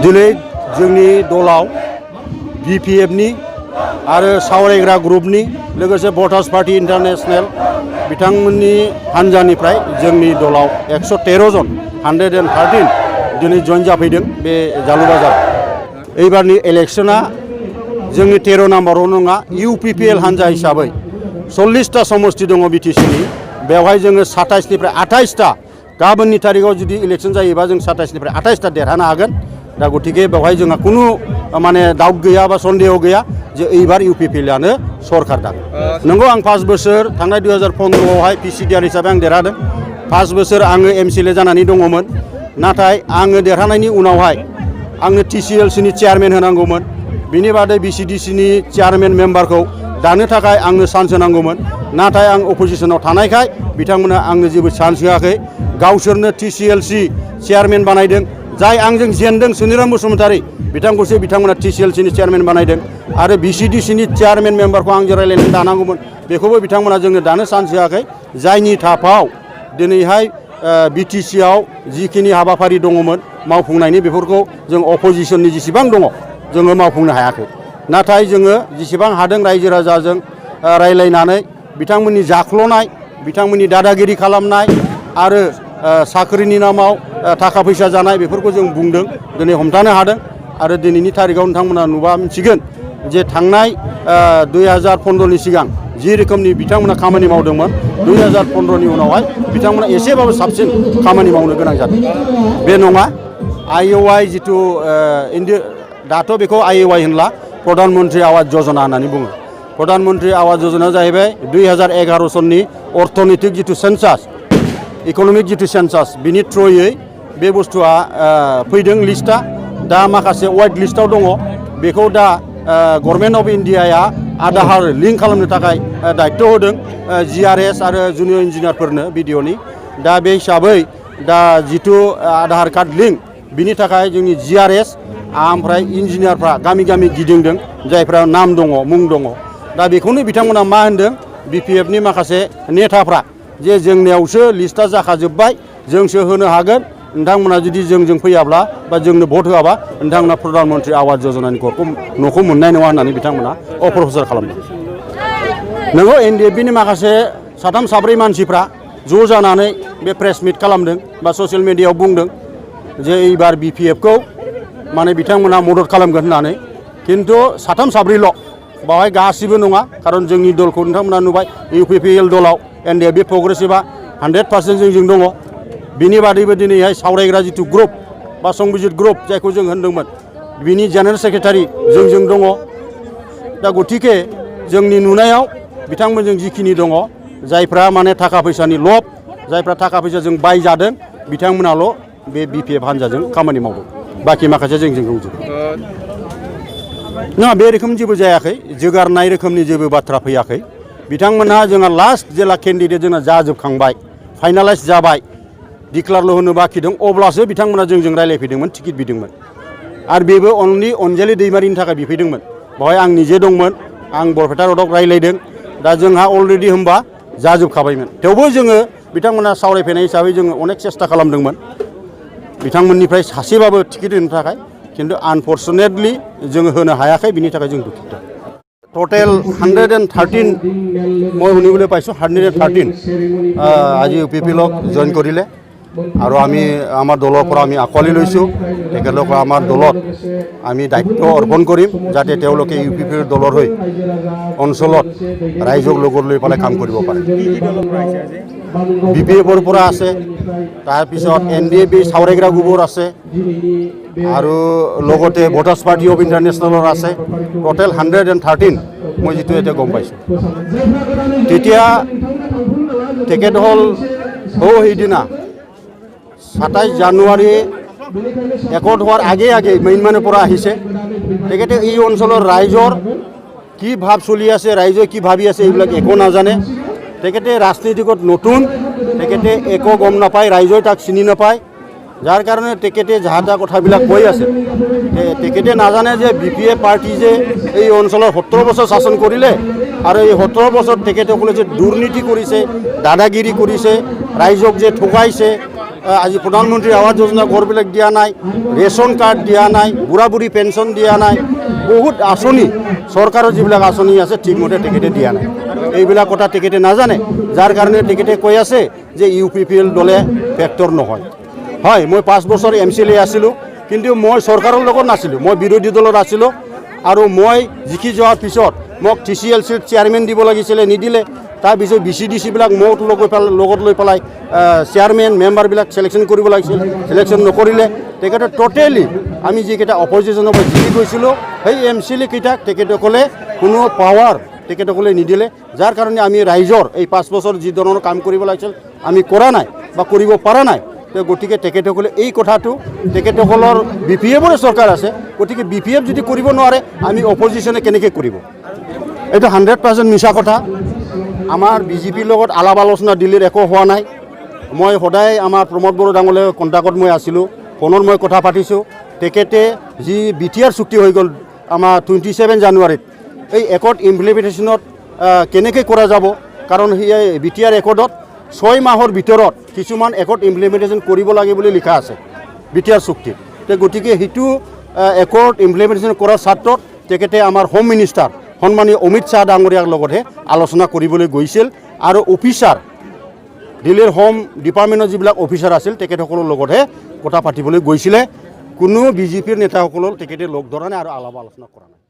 दिनै जोंनि दलाव BPFनि आरो सावरायग्रा ग्रुपनि लोगोसे भटार्स पार्टी इन्टारनेशनेल बिथांमोननि हान्जानिफ्राय जोंनि दलाव 113 जन 113 दिनै जइन जाफैदों बे जालुबाजार। एबारनि इलेक्शना जोंनि 13 नाम्बाराव नङा UPPL हान्जा हिसाबै 40टा समस्ति दङ BTCनि। बेवहाय जोङो 27निफ्राय 28टा गाबोननि तारिखआव जुदि इलेक्शन जायोबा जों 27निफ्राय 28टा देरहानो हागोन। दा गतिके बेवहाय जोंहा कुनु माने डाउट गैया बा सन्देह गैया जे एबार UPPLआनो सरकार दागोन। नंगौ आं 5 बोसोर थांनाय 2015आवहाय PCDR हिसाबै आं देरहादों। 5 बोसोर आङो MCLA जानानै दङमोन। नाथाय आङो देरहानायनि उनावहाय आंनो TCLCनि चेयारमेन होनांगौमोन। बिनि बादै BCDCनि चेयारमेन मेम्बारखौ दानो थाखाय आंनो चान्स होनांगौमोन। नाथाय आं अपोजिशनाव थानायखाय बिथांमोना आंनो जेबो चान्स होआखै। गावसोरनो TCLC चेयारमेन बानायदों। जाय आंजों जेनदों सुनिराम बसुमतारी बिथांखौसो बिथांमोना TCLCनि चेयारमेन बानायदों। आरो BCDCनि चेयारमेन मेम्बारखौ आंजों रायलायनानै दानांगौमोन। बेखौबो बिथांमोना जोंनो दानो चान्स होआखै। जायनि थाफाव दिनैहाय BTCआव जिखिनि हाबाफारि दङमोन मावफुंनायनि बेफोरखौ जों अपोजिशननि जेसेबां दङ जोङो मावफुंनो हायाखै। नाथाय जोङो जेसेबां हादों रायजो राजाजों रायलायनानै बिथांमोननि जाख्ल'नाय, बिथांमोननि दादागिरि खालामनाय आरो साख्रिनि नामाव थाखा फैसा जानाय बेफोरखौ जों बुंदों, दिनै हमथानो हादों। आरो दिनैनि तारिखआव नोंथांमोना नुबा मिथिगोन जे थांनाय 2015नि सिगां जि रोखोमनि बिथांमोना खामानि मावदोंमोन 2015नि उनावहाय बिथांमोना एसेबाबो साबसिन खामानि मावनो गोनां जादों। बे नङा IOI जिथु दाथ' बेखौ IOI होनला प्रधान मन्त्रि आवास योजना होननानै बुङो। प्रधान मन्त्रि आवास योजना जाहैबाय 2011 सननि अर्थनैतिक जिथु सेन्सास इकनमिक जिथु सेन्सास बिनि थ्रुयै बे बुस्थुआ फैदों लिस्टआ। दा माखासे वाइट लिस्टआव दङ। बेखौ दा गभर्नमेन्ट अफ इन्डियाया आधार लिंक खालामनो थाखाय दायित्व होदों GRS आरो जुनियर इन्जिनियारफोरनो BDOनि। दा बे हिसाबै दा जिथु आधार कार्ड लिंक बिनि थाखाय जोंनि GRS ओमफ्राय इन्जिनियारफ्रा गामि गामि गिदिंदों जायफ्रा नाम दङ मुं दङ। दा बेखौनो बिथांमोना मा होनदों BPFनि माखासे नेताफ्रा जे जोंनियावसो लिस्टआ जाखाजोब्बाय जोंसो होनो हागोन, नोंथांमोना जुदि जोंजों फैयाब्ला बा जोंनो भट होआबा नोंथांमोना प्रधान मन्त्रि आवास योजनानि न'खौ मोननाय नङा होननानै बिथांमोना अप्रचार खालामदों। नोंगौ NDFBनि माखासे 3-4 मानसिफ्रा ज' जानानै बे प्रेस मिट खालामदों बा ससियेल मिडियायाव बुंदों जे एबार BPFखौ माने बिथांमोना मदद खालामगोन होननानै। खिन्थु 3-4ल' बावहाय गासिबो नङा। खारन जोंनि दलखौ नोंथांमोना नुबाय UPPL दलाव NDFB प्रग्रेसिभआ 100% जोंजों दङ। बिनि बादैबो दिनैहाय सावरायग्रा जिथु ग्रुप बा संबिजित ग्रुप जायखौ जों होनदोंमोन बिनि जेनेरेल सेक्रेटारि जोंजों दङ। दा गतिके जोंनि नुनायाव बिथांमोनजों जिखिनि दङ जायफ्रा माने थाखा फैसानि लब, जायफ्रा थाखा फैसाजों बायजादों बिथांमोनाल' बे BPF हान्जाजों खामानि मावदों। बाखि माखासे जोंजों दंजोबो। नङा बे रोखोम जेबो जायाखै। जोगारनाय रोखोमनि जेबो बाथ्रा फैयाखै। बिथांमोनहा जोंहा लास्ट जेला केन्डिडेट जोंना जाजोबखांबाय, फाइनालाइज जाबाय, डिक्लारल' होनो बाखि दं, अब्लासो बिथांमोना जोंजों रायलायफैदोंमोन, टिकेट बिदोंमोन। आरो बेबो अनलि अनजालि दैमारिनि थाखाय बिफैदोंमोन। बेवहाय आं निजे दंमोन, आं बरपेटा रडआव रायलायदों। दा जोंहा अलरेडि होमबा जाजोबखाबायमोन। थेवबो जोङो बिथांमोना सावरायफैनाय हिसाबै जोङो अनेक सेस्था खालामदोंमोन बिथांमोननिफ्राय सासेबाबो टिकेट होनो थाखाय। खिन्थु आनफर्चुनेटलि जोङो होनो हायाखै, बिनि थाखाय जों दुखित। টোটেল 113 মই শুনিবলৈ পাইছোঁ 113 আজি UPPLক জইন কৰিলে। আৰু আমি আমাৰ দলৰ পৰা আমি আঁকোৱালি লৈছোঁ। তেখেতলোকক আমাৰ দলত আমি দায়িত্ব অৰ্পণ কৰিম যাতে তেওঁলোকে UPPL দলৰ হৈ অঞ্চলত ৰাইজক লগত লৈ পেলাই কাম কৰিব পাৰে। BPFৰ পৰা আছে, তাৰপিছত NDFB সাৱৰাইগ্ৰা গ্ৰুপৰ আছে আৰু লগতে ভটাৰ্ছ পাৰ্টি অফ ইণ্টাৰনেশ্যনেলৰ আছে। টোটেল 113 মই যিটো এতিয়া গম পাইছোঁ। তেতিয়া তেখেত হ'ল সেইদিনা 27 জানুৱাৰী একত হোৱাৰ আগে আগে মেইনমানৰ পৰা আহিছে। তেখেতে এই অঞ্চলৰ ৰাইজৰ কি ভাৱ চলি আছে, ৰাইজে কি ভাবি আছে এইবিলাক একো নাজানে। তেখেতে ৰাজনীতিকত নতুন, তেখেতে একো গম নাপায়, ৰাইজে তাক চিনি নাপায়। যাৰ কাৰণে তেখেতে যাহা তাহা কথাবিলাক কৈ আছে। তেখেতে নাজানে যে BPF পাৰ্টি যে এই অঞ্চলৰ 17 বছৰ শাসন কৰিলে আৰু এই 17 বছৰ তেখেতসকলে যে দুৰ্নীতি কৰিছে, দাদাগিৰি কৰিছে, ৰাইজক যে ঠগাইছে, আজি প্ৰধানমন্ত্ৰী আৱাস যোজনা ঘৰবিলাক দিয়া নাই, ৰেচন কাৰ্ড দিয়া নাই, বুঢ়া বুঢ়ী পেঞ্চন দিয়া নাই, বহুত আঁচনি চৰকাৰৰ যিবিলাক আঁচনি আছে ঠিকমতে তেখেতে দিয়া নাই। এইবিলাক কথা তেখেতে নাজানে, যাৰ কাৰণে তেখেতে কৈ আছে যে UPPL দলে ফেক্টৰ নহয়। হয়, মই 5 বছৰ MCLA আছিলোঁ, কিন্তু মই চৰকাৰৰ লগত নাছিলোঁ, মই বিৰোধী দলত আছিলোঁ। আৰু মই জিকি যোৱাৰ পিছত মোক TCLCৰ চেয়াৰমেন দিব লাগিছিলে, নিদিলে। তাৰপিছত BCDCবিলাক মোক লগত লৈ পেলাই চেয়াৰমেন মেম্বাৰবিলাক চিলেকশ্যন কৰিব লাগিছিল, চিলেকশ্যন নকৰিলে। তেখেতে টোটেলি আমি যিকেইটা অপজিশ্যনৰ পৰা জিকি গৈছিলোঁ সেই MCLA কেইটাক তেখেতসকলে কোনো পাৱাৰ তেখেতসকলে নিদিলে, যাৰ কাৰণে আমি ৰাইজৰ এই 5 বছৰ যি ধৰণৰ কাম কৰিব লাগিছিল আমি কৰা নাই বা কৰিব পৰা নাই। গতিকে তেখেতসকলে এই কথাটো তেখেতসকলৰ BPFৰে চৰকাৰ আছে, গতিকে BPF যদি কৰিব নোৱাৰে আমি অপজিশ্যনে কেনেকৈ কৰিব? এইটো 100% মিছা কথা। আমাৰ BJPৰ লগত আলাপ আলোচনা দিল্লীত একো হোৱা নাই। মই সদায় আমাৰ প্ৰমোদ বড়ো ডাঙৰীয়াৰ কণ্টেক্টত মই আছিলোঁ, ফোনত মই কথা পাতিছোঁ। তেখেতে যি BTR চুক্তি হৈ গ'ল আমাৰ 27 জানুৱাৰীত, এই একৰ্ড ইমপ্লিমেণ্টেশ্যনত কেনেকৈ কৰা যাব, কাৰণ সেই BTR একৰ্ডত 6 মাহৰ ভিতৰত কিছুমান একৰ্ড ইমপ্লিমেণ্টেশ্যন কৰিব লাগে বুলি লিখা আছে BTR চুক্তিত। গতিকে সেইটো একৰ্ড ইমপ্লিমেণ্টেশ্যন কৰাৰ ক্ষেত্ৰত তেখেতে আমাৰ হোম মিনিষ্টাৰ সন্মানীয় অমিত শ্বাহ ডাঙৰীয়াৰ লগতহে আলোচনা কৰিবলৈ গৈছিল, আৰু অফিচাৰ দিল্লীৰ হোম ডিপাৰ্টমেণ্টৰ যিবিলাক অফিচাৰ আছিল তেখেতসকলৰ লগতহে কথা পাতিবলৈ গৈছিলে। কোনো BJPৰ নেতাসকলৰ তেখেতে লগ ধৰা নাই আৰু আলাপ আলোচনা কৰা নাই।